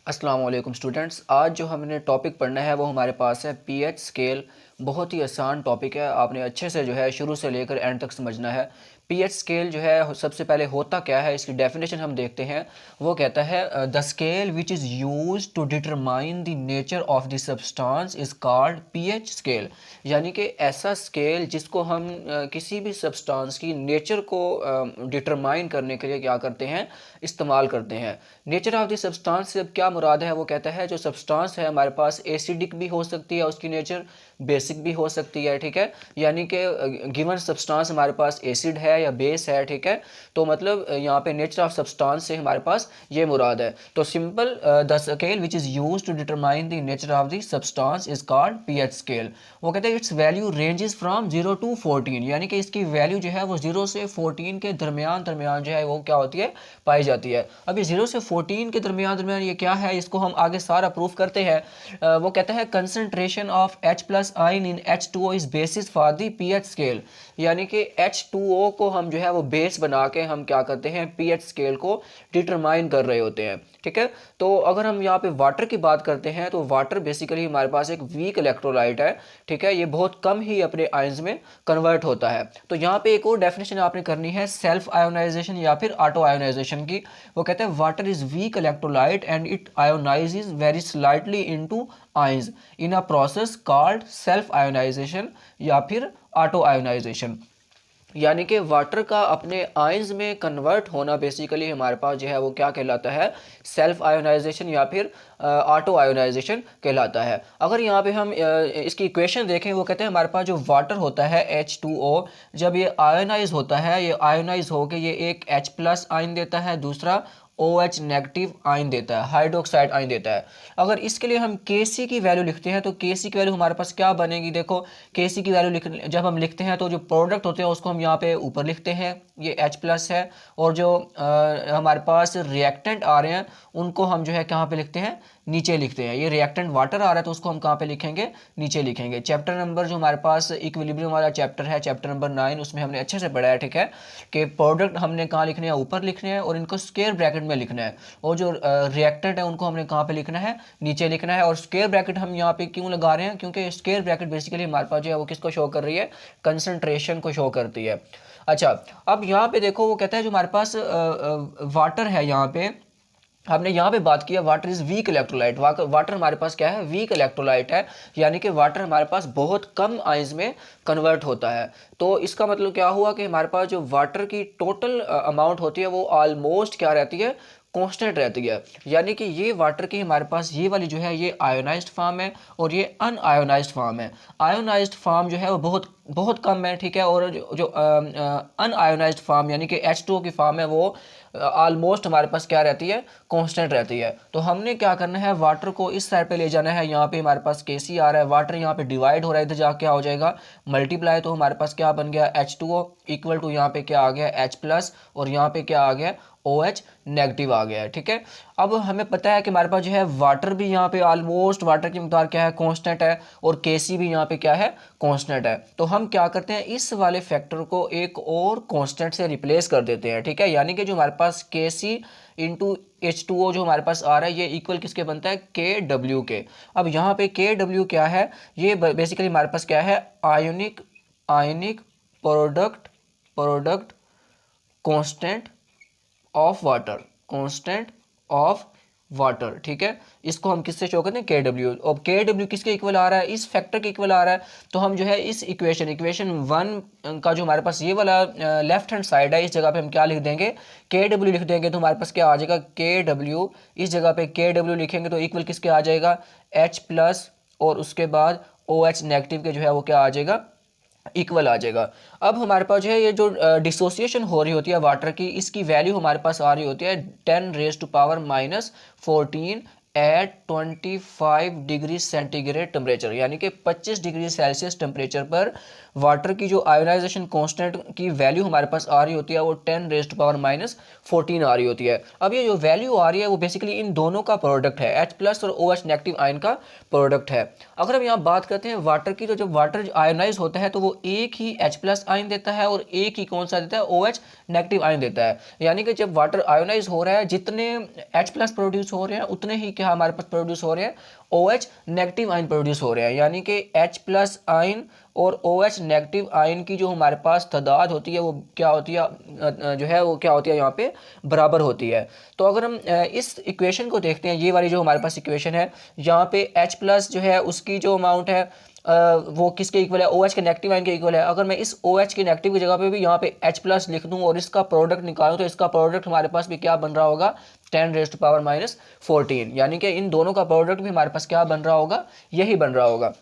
अस्सलाम वालेकुम स्टूडेंट्स। आज जो हमने टॉपिक पढ़ना है वो हमारे पास है पीएच स्केल। बहुत ही आसान टॉपिक है, आपने अच्छे से जो है शुरू से लेकर एंड तक समझना है। पीएच स्केल जो है सबसे पहले होता क्या है, इसकी डेफिनेशन हम देखते हैं। वो कहता है the scale which is use to determine the nature of the substance is called pH scale. यानी कि ऐसा स्केल जिसको हम किसी भी सब्सटेंस की नेचर को डिटरमाइन करने के लिए क्या करते हैं, इस्तेमाल करते हैं। नेचर ऑफ द सब्सटेंस से अब क्या मुराद है, वो कहता है जो सब्सटेंस है हमारे पास एसिडिक भी हो सकती है, उसकी नेचर बेसिक भी हो सकती है। ठीक है, यानी कि गिवन सब्सटेंस हमारे पास एसिड है या बेस है। ठीक है, तो मतलब यहाँ पे नेचर ऑफ सब्सटेंस से हमारे पास ये मुराद है। तो simple the scale which is use to determine the nature of the substance is called pH scale. वो कहते हैं its value ranges from 0 to 14, यानी कि इसकी वैल्यू जो है वो 0 से 14 के दरमियान दरमियान जो है वो क्या होती है, पाई जाती है। अब ये 0 से 14 के दरमियान ये क्या है, इसको हम आगे सारा प्रूफ करते हैं। वो कहता है कंसंट्रेशन ऑफ H प्लस आइन इन H2O is basis for the pH scale. यानी कि H2O को हम जो है वो बेस बना के हम क्या करते हैं, पीएच स्केल को डिटरमाइन कर रहे होते हैं। ठीक है, तो अगर हम यहाँ पे वाटर की बात करते हैं तो वाटर बेसिकली हमारे पास एक वीक इलेक्ट्रोलाइट है। ठीक है, ये बहुत कम ही अपने आयंस में कन्वर्ट होता है। तो यहाँ पे एक और डेफिनेशन आपने करनी है सेल्फ आयोनाइजेशन या फिर ऑटो आयोनाइजेशन की। वो कहते हैं water is weak electrolyte and it ionises very slightly into ions in a process called self ionisation या फिर ऑटो आयोनाइजेशन। यानी कि वाटर का अपने आयंस में कन्वर्ट होना बेसिकली हमारे पास जो है वो क्या कहलाता है, सेल्फ आयोनाइजेशन या फिर ऑटो आयोनाइजेशन कहलाता है। अगर यहाँ पे हम इसकी इक्वेशन देखें, वो कहते हैं हमारे पास जो वाटर होता है H2O, जब ये आयोनाइज होता है, ये आयोनाइज होकर ये एक H प्लस आयन देता है, दूसरा OH नेगेटिव आयन देता है, हाइड्रोक्साइड आयन देता है। अगर इसके लिए हम Kc की वैल्यू लिखते हैं तो Kc की वैल्यू हमारे पास क्या बनेगी, देखो Kc की वैल्यू जब हम लिखते हैं तो जो प्रोडक्ट होते हैं उसको हम यहाँ पे ऊपर लिखते हैं, ये H प्लस है, और जो हमारे पास रिएक्टेंट आ रहे हैं उनको हम जो है कहाँ पे लिखते हैं, नीचे लिखते हैं। ये रिएक्टेंट वाटर आ रहा है तो उसको हम कहाँ पे लिखेंगे, नीचे लिखेंगे। चैप्टर नंबर जो हमारे पास इक्विलिब्रियम वाला चैप्टर है, चैप्टर नंबर 9, उसमें हमने अच्छे से पढ़ा है। ठीक है, कि प्रोडक्ट हमने कहाँ लिखने हैं, ऊपर लिखने हैं, और इनको स्क्वायर ब्रैकेट में लिखना है, और जो रिएक्टेंट है उनको हमने कहाँ पे लिखना है, नीचे लिखना है। और स्क्वायर ब्रैकेट हम यहाँ पे क्यों लगा रहे हैं, क्योंकि स्क्वायर ब्रैकेट बेसिकली हमारे पास जो है वो किसको शो कर रही है, कंसंट्रेशन को शो करती है। अच्छा, अब यहाँ पे देखो वो कहता है जो हमारे पास वाटर है, यहाँ पे हमने यहाँ पे बात किया water is weak electrolyte. Water हमारे पास क्या है, वीक इलेक्ट्रोलाइट है, यानी कि वाटर हमारे पास बहुत कम आयंस में कन्वर्ट होता है। तो इसका मतलब क्या हुआ कि हमारे पास जो वाटर की टोटल अमाउंट होती है वो ऑलमोस्ट क्या रहती है, कांस्टेंट रहती है। यानी कि ये वाटर की हमारे पास ये वाली जो है ये आयोनाइज्ड फॉर्म है और ये अनआयोनाइज्ड फॉर्म है। आयोनाइज्ड फॉर्म जो है वो बहुत बहुत कम है। ठीक है, और जो अनआयोनाइज्ड फॉर्म यानी कि H2O की फॉर्म है वो ऑलमोस्ट हमारे पास क्या रहती है, कांस्टेंट रहती है। तो हमने क्या करना है, वाटर को इस साइड पे ले जाना है। यहाँ पे हमारे पास Kc आ रहा है, वाटर यहाँ पे डिवाइड हो रहा है, इधर जाके क्या हो जाएगा, मल्टीप्लाई। तो हमारे पास क्या बन गया, H2O इक्वल टू यहाँ पे क्या आ गया, H प्लस, और यहाँ पे क्या आ गया, OH नेगेटिव आ गया है। ठीक है, अब हमें पता है कि हमारे पास जो है वाटर भी यहाँ पे ऑलमोस्ट वाटर की मिकदार क्या है, कांस्टेंट है, और Kc भी यहाँ पे क्या है, कांस्टेंट है। तो हम क्या करते हैं, इस वाले फैक्टर को एक और कांस्टेंट से रिप्लेस कर देते हैं। ठीक है, यानी कि जो हमारे पास Kc इंटू H2O जो हमारे पास आ रहा है ये इक्वल किसके बनता है, KW के। अब यहाँ पे KW क्या है, ये बेसिकली हमारे पास क्या है, ionic ionic product product constant of water, constant of water. ठीक है, इसको हम किससे शो करते हैं, KW। और KW किसके इक्वल आ रहा है, इस फैक्टर के इक्वल आ रहा है। तो हम जो है इस इक्वेशन 1 का जो हमारे पास ये वाला लेफ्ट हैंड साइड है, इस जगह पे हम क्या लिख देंगे, KW लिख देंगे। तो हमारे पास क्या आ जाएगा, KW, इस जगह पे KW लिखेंगे तो इक्वल किसके आ जाएगा, H प्लस, और उसके बाद OH नेगेटिव के जो है वो क्या आ जाएगा, इक्वल आ जाएगा। अब हमारे पास जो है ये जो डिसोसिएशन हो रही होती है वाटर की, इसकी वैल्यू हमारे पास आ रही होती है 10⁻⁻14 एट 25 डिग्री सेंटीग्रेड टेम्परेचर, यानी कि 25 डिग्री सेल्सियस टेम्परेचर पर वाटर की जो आयोनाइजेशन कांस्टेंट की वैल्यू हमारे पास आ रही होती है वो 10⁻⁻14 आ रही होती है। अब ये जो वैल्यू आ रही है वो बेसिकली इन दोनों का प्रोडक्ट है, H प्लस और OH नेगेटिव आयन का प्रोडक्ट है। अगर हम यहाँ बात करते हैं वाटर की, तो जब वाटर आयोनाइज होता है तो वो एक ही H प्लस आयन देता है और एक ही कौन सा देता है, OH नेगेटिव आयन देता है। यानी कि जब वाटर आयोनाइज हो रहा है जितने H प्लस प्रोड्यूस हो रहे हैं उतने ही क्या क्या हमारे पास प्रोड्यूस हो रहे हैं, OH नेगेटिव आयन प्रोड्यूस हो रहे हैं, यानी कि H प्लस आयन और OH नेगेटिव आयन की जो हमारे पास तादाद होती है वो क्या होती है, जो है वो क्या होती है यहाँ पे बराबर होती है। तो अगर हम इस इक्वेशन को देखते हैं, ये वाली जो हमारे पास इक्वेशन है, यहाँ पे H प्लस जो है उसकी जो अमाउंट है वो किसके इक्वल है, OH के नेगेटिव आयन के इक्वल है। अगर मैं इस OH के नेगेटिव की जगह पे भी यहाँ पे H प्लस लिख दूँ और इसका प्रोडक्ट निकालूँ तो इसका प्रोडक्ट हमारे पास भी क्या बन रहा होगा, 10⁻⁻14, यानी कि इन दोनों का प्रोडक्ट भी हमारे पास क्या बन रहा होगा, यही बन रहा होगा।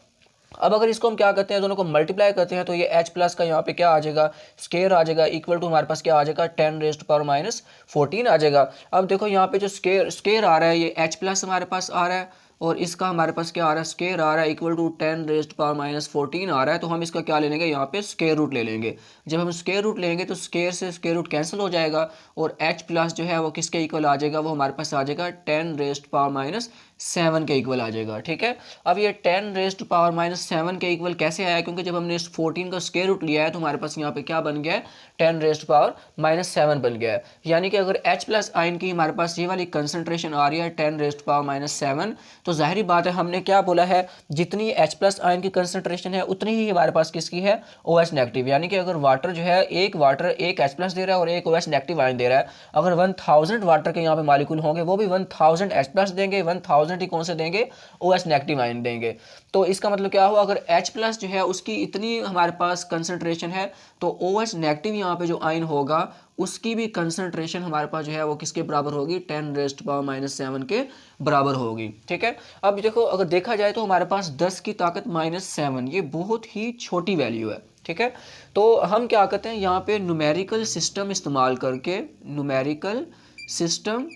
अब अगर इसको हम क्या करते हैं, दोनों को मल्टीप्लाई करते हैं तो ये H प्लस का यहाँ पे क्या आ जाएगा, स्केयर आ जाएगा, इक्वल टू हमारे पास क्या आ जाएगा, 10⁻⁻14 आ जाएगा। अब देखो यहाँ पे जो स्केयर आ रहा है ये H प्लस हमारे पास आ रहा है और इसका हमारे पास क्या आ रहा है, स्केयर आ रहा है, इक्वल टू 10⁻⁻14 आ रहा है। तो हम इसका क्या ले लेंगे, यहाँ पे स्केयर रूट ले लेंगे। जब हम स्केयर रूट लेंगे तो स्केयर से स्केयर रूट कैंसिल हो जाएगा और H प्लस जो है वो किसके इक्वल आ जाएगा, वो हमारे पास आ जाएगा 10⁻⁷ के इक्वल आ जाएगा। ठीक है, अब ये 10⁻⁷ के इक्वल कैसे आया, क्योंकि जब हमने इस 14 का स्केयर रूट लिया है तो हमारे पास यहाँ पे क्या बन गया है, 10⁻⁷ बन गया है। यानी कि अगर H प्लस आयन की हमारे पास ये वाली कंसनट्रेशन आ रही है 10⁻⁷, तो जाहिर बात है हमने क्या बोला है, जितनी H प्लस आयन की कंसनट्रेशन है उतनी ही हमारे पास किसकी है, OH नेगेटिव। यानी कि अगर वाटर जो है, एक वाटर एक H प्लस दे रहा है और एक OH नेगेटिव आयन दे रहा है, अगर 1000 वाटर के यहाँ पे मालिक्यूल होंगे वो भी 1000 H प्लस देंगे, 1000 ही कौन से देंगे, OH नेगेटिव आयन देंगे। तो इसका मतलब क्या हुआ, अगर H प्लस जो है उसकी इतनी हमारे पास कंसनट्रेशन है तो OH नेगेटिव यहाँ पे जो आयन होगा उसकी भी कंसंट्रेशन हमारे पास जो है वो किसके बराबर होगी, 10⁻⁻7 के बराबर होगी। ठीक है, अब देखो अगर देखा जाए तो हमारे पास 10 की ताकत -7 ये बहुत ही छोटी वैल्यू है। ठीक है, तो हम क्या करते हैं यहाँ पे न्यूमेरिकल सिस्टम इस्तेमाल करके, न्यूमेरिकल सिस्टम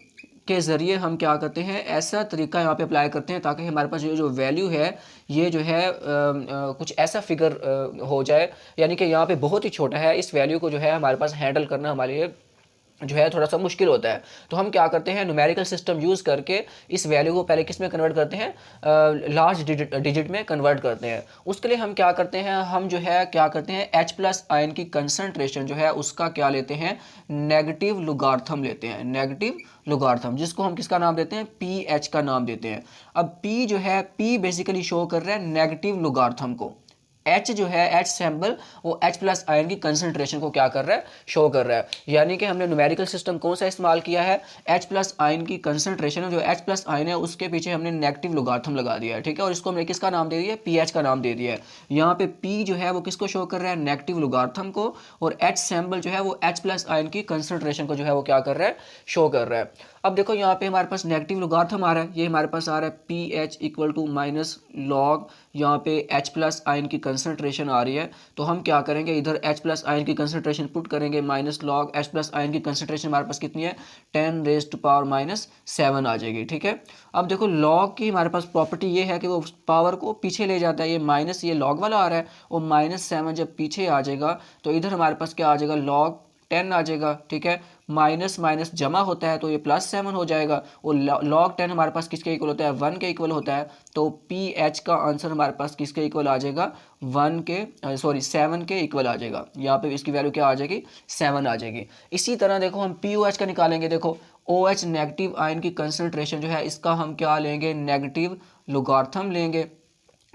के ज़रिए हम क्या करते हैं, ऐसा तरीका यहाँ पे अप्लाई करते हैं ताकि हमारे पास ये जो वैल्यू है ये जो है कुछ ऐसा फिगर हो जाए, यानी कि यहाँ पे बहुत ही छोटा है, इस वैल्यू को जो है हमारे पास हैंडल करना हमारे लिए जो है थोड़ा सा मुश्किल होता है। तो हम क्या करते हैं, न्यूमेरिकल सिस्टम यूज़ करके इस वैल्यू को पहले किस में कन्वर्ट करते हैं, लार्ज डिजिट में कन्वर्ट करते हैं। उसके लिए हम क्या करते हैं, हम जो है क्या करते हैं, H प्लस आयन की कंसंट्रेशन जो है उसका क्या लेते हैं, नेगेटिव लुगार्थम लेते हैं, नेगेटिव लुगार्थम, जिसको हम किसका नाम देते हैं, PH का नाम देते हैं। अब P जो है, P बेसिकली शो कर रहा है नेगेटिव लुगार्थम को, H जो है, H सैम्पल वो H प्लस आयन की कंसंट्रेशन को क्या कर रहा है, शो कर रहा है। यानी कि हमने न्यूमेरिकल सिस्टम कौन सा इस्तेमाल किया है, H प्लस आयन की कंसंट्रेशन जो H प्लस आयन है उसके पीछे हमने नेगेटिव लुगार्थम लगा दिया है। ठीक है, और इसको हमने किसका नाम दे दिया, PH का नाम दे दिया है। यहाँ पे P जो है वो किसको शो कर रहा है, नेगेटिव लुगार्थम को, और H सैम्पल जो है वो H प्लस आयन की कंसंट्रेशन को जो है वो क्या कर रहा है, शो कर रहा है। अब देखो यहाँ पे हमारे पास नेगेटिव लुगार्थम आ रहा है, ये हमारे पास आ रहा है PH इक्वल टू -log, यहाँ पे H प्लस आयन की कंसंट्रेशन आ रही है। तो हम क्या करेंगे, इधर H प्लस आयन की कंसंट्रेशन पुट करेंगे, -log H प्लस आयन की कंसंट्रेशन हमारे पास कितनी है, 10⁻⁻7 आ जाएगी। ठीक है, अब देखो log की हमारे पास प्रॉपर्टी ये है कि वो पावर को पीछे ले जाता है, ये माइनस, ये log वाला आ रहा है, और -7 जब पीछे आ जाएगा तो इधर हमारे पास क्या आ जाएगा, log 10 आ जाएगा। ठीक है, माइनस माइनस जमा होता है तो ये +7 हो जाएगा, और log 10 हमारे पास किसके इक्वल होता है, 1 के इक्वल होता है। तो PH का आंसर हमारे पास किसके इक्वल आ जाएगा, 7 के इक्वल आ जाएगा। यहाँ पे इसकी वैल्यू क्या आ जाएगी, 7 आ जाएगी। इसी तरह देखो हम POH का निकालेंगे, देखो OH नेगेटिव आयन की कंसंट्रेशन जो है इसका हम क्या लेंगे, नेगेटिव लुगार्थम लेंगे,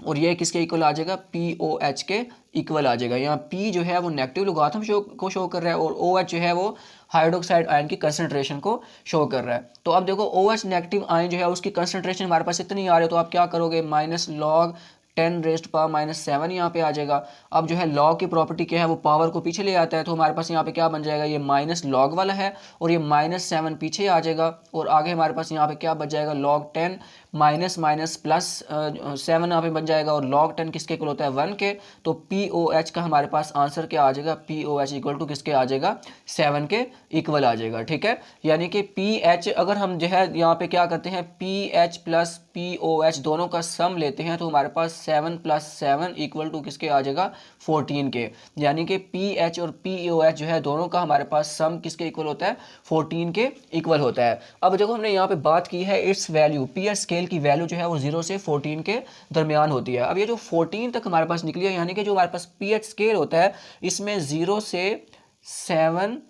और ये किसके इक्वल आ जाएगा, POH के इक्वल आ जाएगा। यहाँ P जो है वो नेगेटिव लुगार्थम को शो कर रहा है, और OH जो है वो हाइड्रोक्साइड आयन की कंसंट्रेशन को शो कर रहा है। तो अब देखो OH नेगेटिव आयन जो है उसकी कंसंट्रेशन हमारे पास इतनी आ रही है, तो आप क्या करोगे, -log 10⁻⁷ यहाँ पे आ जाएगा। अब जो है log की प्रॉपर्टी क्या है, वो पावर को पीछे ले आता है, तो हमारे पास यहाँ पे क्या बन जाएगा, ये -log वाला है, और ये -7 पीछे आ जाएगा, और आगे हमारे पास यहाँ पे क्या बच जाएगा, log 10 -7 यहाँ पे बन जाएगा, और log 10 किसके इक्वल होता है, 1 के। तो POH का हमारे पास आंसर क्या आ जाएगा, POH इक्वल टू किसके आ जाएगा, 7 के इक्वल आ जाएगा। ठीक है, यानी कि PH अगर हम जो है यहाँ पे क्या करते हैं, PH प्लस POH दोनों का सम लेते हैं तो हमारे पास 7 + 7 इक्वल टू किसके आ जाएगा, 14 के। यानी कि PH और POH जो है दोनों का हमारे पास सम किसके इक्वल होता है, 14 के इक्वल होता है। अब देखो हमने यहाँ पे बात की है इट्स वैल्यू, PH स्केल की वैल्यू जो है वो 0 से 14 के दरमियान होती है। अब ये जो 14 तक हमारे पास निकली है, यानी कि जो हमारे पास PH स्केल होता है इसमें 0 से 7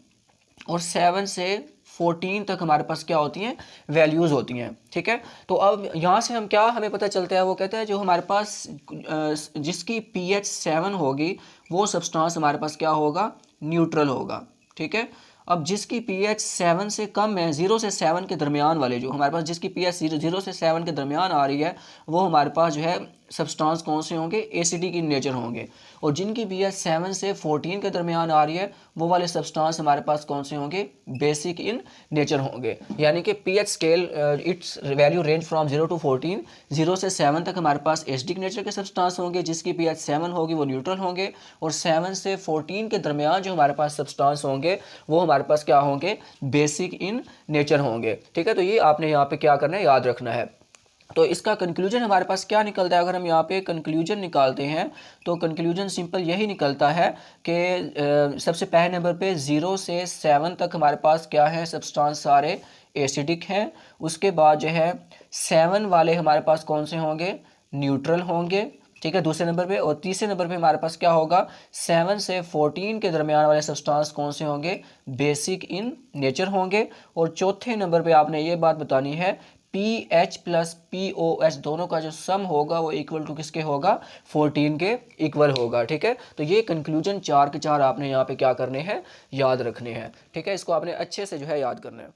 और 7 से 14 तक हमारे पास क्या होती हैं, वैल्यूज़ होती हैं। ठीक है, तो अब यहाँ से हम क्या हमें पता चलता है, वो कहता है जो हमारे पास जिसकी pH 7 होगी वो सब्सटेंस हमारे पास क्या होगा, न्यूट्रल होगा। ठीक है, अब जिसकी pH 7 से कम है, 0 से 7 के दरमियान वाले जो हमारे पास जिसकी pH 0 से 7 के दरमियान आ रही है, वो हमारे पास जो है सब्सटेंस कौन से होंगे, एसिडिक इन नेचर होंगे। और जिनकी pH 7 से 14 के दरमियान आ रही है, वो वाले सब्सटेंस हमारे पास कौन से होंगे, बेसिक इन नेचर होंगे। यानी कि pH scale it's value range from 0 to 14, 0 से 7 तक हमारे पास एसिडिक नेचर के सब्सटेंस होंगे, जिसकी pH 7 होगी वो न्यूट्रल होंगे, और 7 से 14 के दरमियान जो हमारे पास सब्सटेंस होंगे वो हमारे पास क्या होंगे, बेसिक इन नेचर होंगे। ठीक है, तो ये आपने यहाँ पे क्या करना है, याद रखना है। तो इसका कंक्लूजन हमारे पास क्या निकलता है, अगर हम यहाँ पे कंक्लूजन निकालते हैं तो कंक्लूजन सिंपल यही निकलता है कि सबसे पहले नंबर पे 0 से 7 तक हमारे पास क्या है, सब्सटेंस सारे एसिडिक हैं। उसके बाद जो है 7 वाले हमारे पास कौन से होंगे, न्यूट्रल होंगे। ठीक है, दूसरे नंबर पे। और तीसरे नंबर पे हमारे पास क्या होगा, 7 से 14 के दरमियान वाले सब्सटेंस कौन से होंगे, बेसिक इन नेचर होंगे। और चौथे नंबर पे आपने ये बात बतानी है, pH प्लस POH दोनों का जो सम होगा वो इक्वल टू किसके होगा, 14 के इक्वल होगा। ठीक है, तो ये कंक्लूजन 4 के 4 आपने यहाँ पे क्या करने हैं, याद रखने हैं। ठीक है, इसको आपने अच्छे से जो है याद करना है।